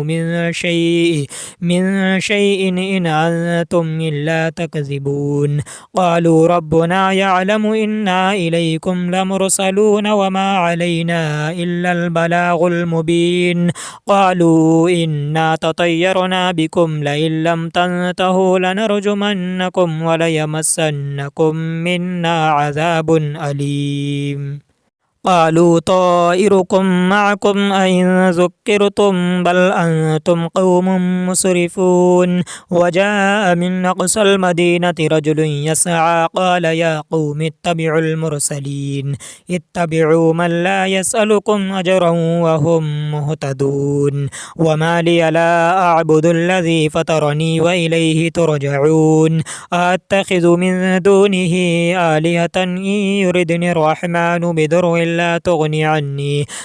من شيء إن أنتم إلا تكذبون قالوا ربنا يعلم إنا إليكم لمرسلون وما علينا إلا البلاغ المبين قالوا إنا تطيرنا بكم لئن لم تنتهوا لنرجمنكم وليمسنكم منا عذاب أليم قالوا طائركم معكم أئن ذكرتم بل أنتم قوم مسرفون وجاء من أقصى المدينة رجل يسعى قال يا قوم اتبعوا المرسلين اتبعوا من لا يسألكم أجرا وهم مهتدون وما لي لا أعبد الذي فطرني وإليه ترجعون أتخذ من دونه آلهة إن يردني الرحمن بضر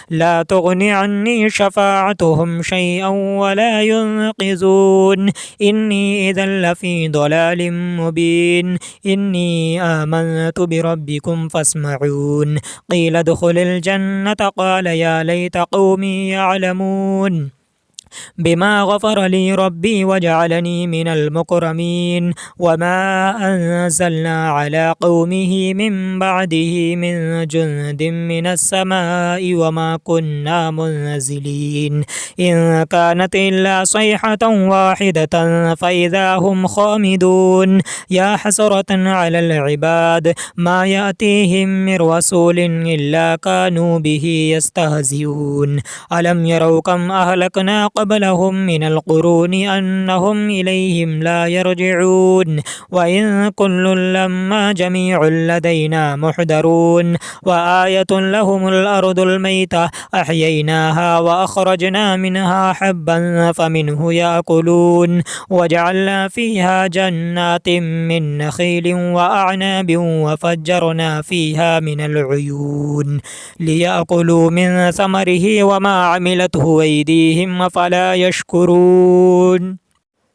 لا تغني عني شفاعتهم شيئا ولا ينقذون إني إذا لفي ضلال مبين إني آمنت بربكم فاسمعون قيل ادخل الجنة قال يا ليت قومي يعلمون بما غفر لي ربي وجعلني من المكرمين وما أنزلنا على قومه من بعده من جند من السماء وما كنا منزلين إن كانت إلا صيحة واحدة فإذا هم خامدون يا حسرة على العباد ما يأتيهم من رسول إلا كانوا به يستهزئون ألم يروا كم أهلكنا قبلهم من القرون أنهم إليهم لا يرجعون وإن كل لما جميع لدينا محضرون وآية لهم الأرض الميتة أحييناها وأخرجنا منها حبا فمنه يأكلون وجعلنا فيها جنات من نخيل وأعناب وفجرنا فيها من العيون ليأكلوا من ثمره وما عملته أيديهم فلا يشكرون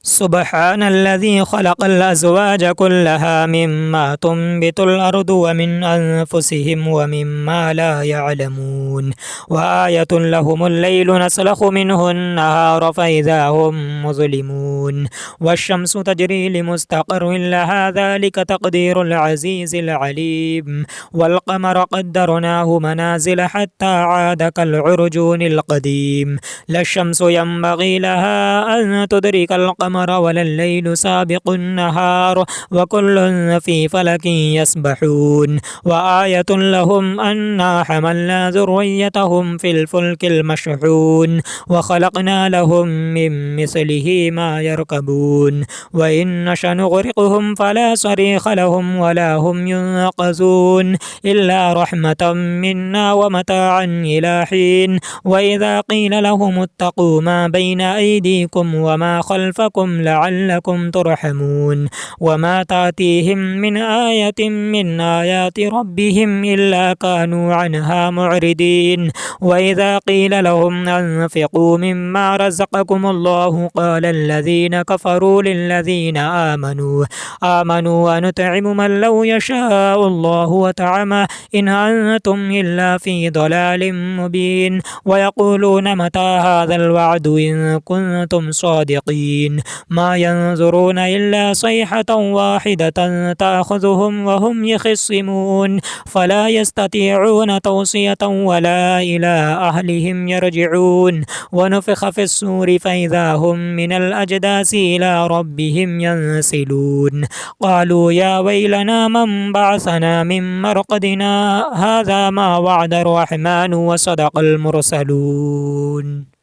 سبحان الذي خلق الأزواج كلها مما تنبت الأرض ومن أنفسهم ومما لا يعلمون وآية لهم الليل نسلخ منه النهار فإذا هم مظلمون والشمس تجري لمستقر لها ذلك تقدير العزيز العليم والقمر قدرناه منازل حتى عاد كالعرجون القديم لا الشمس ينبغي لها أن تدرك القمر ولا الليل سابق النهار وكل في فلك يسبحون وآية لهم أنا حملنا ذريتهم في الفلك المشحون وخلقنا لهم من مثله ما يركبون وإن نشأ نغرقهم فلا صريخ لهم ولا هم ينقذون إلا رحمة منا ومتاعا إلى حين وإذا قيل لهم اتقوا ما بين أيديكم وما خلفكم لعلكم ترحمون وما تأتيهم من آية من آيات ربهم إلا كانوا عنها معرضين وإذا قيل لهم أنفقوا مما رزقكم الله قال الذين كفروا للذين آمنوا ونطعم من لو يشاء الله وطعمه إن أنتم إلا في ضلال مبين ويقولون متى هذا الوعد إن كنتم صادقين ما ينظرون إلا صيحة واحدة تأخذهم وهم يخصمون فلا يستطيعون توصية ولا إلى أهلهم يرجعون ونفخ في الصور فإذا هم من الأجداث إلى ربهم ينسلون قالوا يا ويلنا من بعثنا من مرقدنا هذا ما وعد الرحمن وصدق المرسلون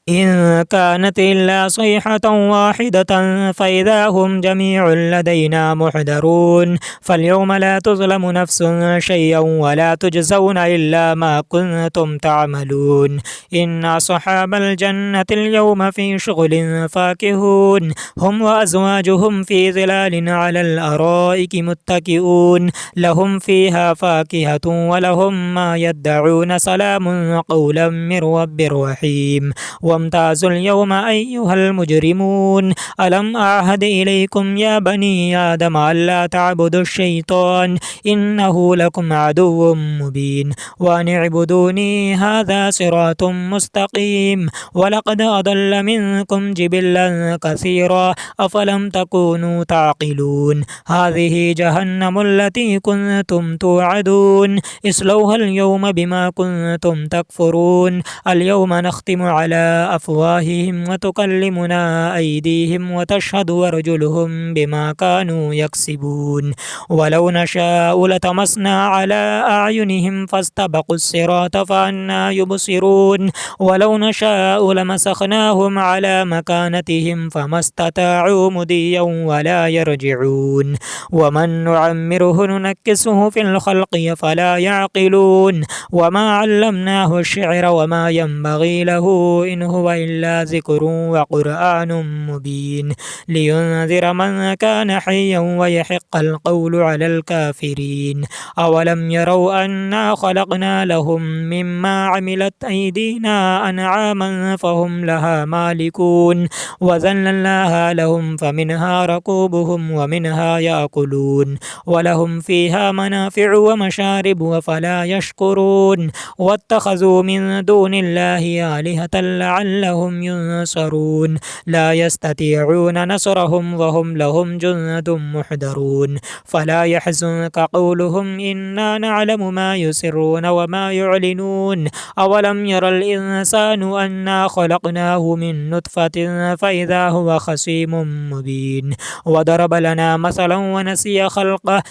إن كانت إلا صيحة واحدة فإذا هم جميع لدينا محضرون فاليوم لا تظلم نفس شيئا ولا تجزون إلا ما كنتم تعملون إن أصحاب الجنة اليوم في شغل فاكهون هم وأزواجهم في ظلال على الأرائك متكئون لهم فيها فاكهة ولهم ما يدعون سلام قولا من رب رحيم وامتازوا اليوم أيها المجرمون ألم أعهد إليكم يا بني آدم ألا تعبدوا الشيطان إنه لكم عدو مبين وأن اعبدوني هذا صراط مستقيم ولقد أضل منكم جبلا كثيرا أفلم تكونوا تعقلون هذه جهنم التي كنتم توعدون اصلوها اليوم بما كنتم تكفرون اليوم نختم على أفواههم وتكلمنا أيديهم وتشهد أرجلهم بما كانوا يكسبون ولو نشاء لطمسنا على أعينهم فاستبقوا الصراط فأنى يبصرون ولو نشاء لمسخناهم على مكانتهم فما استطاعوا مضيا ولا يرجعون ومن نعمره ننكسه في الخلق فلا يعقلون وما علمناه الشعر وما ينبغي له إن هو إلا ذكر وقرآن مبين لينذر من كان حيا ويحق القول على الكافرين أولم يروا أنا خلقنا لهم مما عملت أيدينا أنعاما فهم لها مالكون وذللناها لهم فمنها ركوبهم ومنها يأكلون ولهم فيها منافع ومشارب وفلا يشكرون واتخذوا من دون الله آلهة لعلهم ينصرون لا يستطيعون نصرهم وهم لهم جند محضرون فلا يحزنك قولهم إنا نعلم ما يسرون وما يعلنون أولم ير الإنسان أنا خلقناه من نطفة فإذا هو خصيم مبين وضرب لنا مثلا ونسي خلقه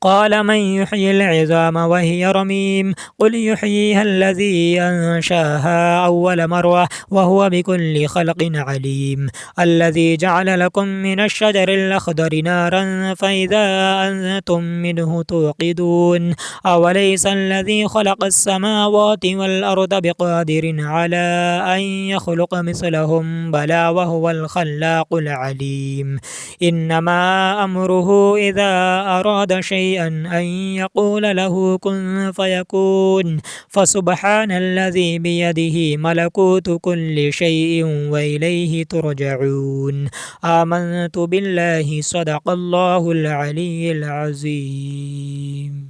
قال من يحيي العظام وهي رميم قل يحييها الذي أنشاها أول مرة وهو بكل خلق عليم الذي جعل لكم من الشجر الأخضر نارا فإذا أنتم منه توقدون أوليس الذي خلق السماوات والأرض بقادر على أن يخلق مثلهم بلى وهو الخلاق العليم إنما أمره إذا أراد شيئا أن يقول له كن فيكون فسبحان الذي بيده ملكوت كل شيء وإليه ترجعون آمنت بالله صدق الله العلي العظيم